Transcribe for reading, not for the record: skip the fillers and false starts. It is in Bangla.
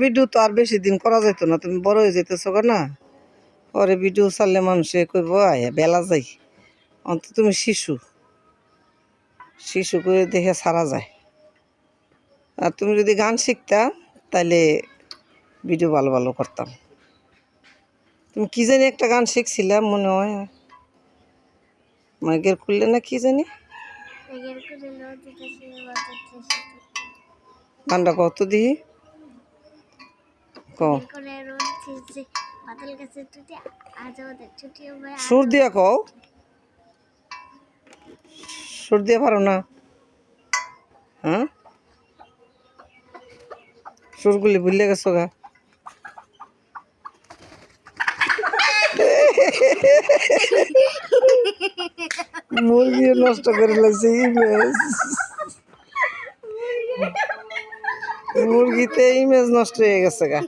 ভিডিও তো আর বেশি দিন করা যেত না, তুমি বড় হয়ে যেতেছো না। পরে ভিডিও ছাড়লে মানুষে কইব আয়া বেলা যাই, অন্ত তুমি শিশু শিশু করে দেখে ছাড়া যায়। আর তুমি যদি গান শিখতা তাহলে ভিডিও ভালো ভালো করতাম। তুমি কি জানি একটা গান শিখছিলাম মনে হয়, মাইকের খুললে না কি জানি গানটা কত দিই সুর দিয়া কও, সুর দিয়ে পারো না? হ্যাঁ, সুরগুলি ভুলে গেছো গা। মুরগি নষ্ট করে লাগছে ইমেজ, মুরগিতে ইমেজ নষ্ট হয়ে গেছে গা।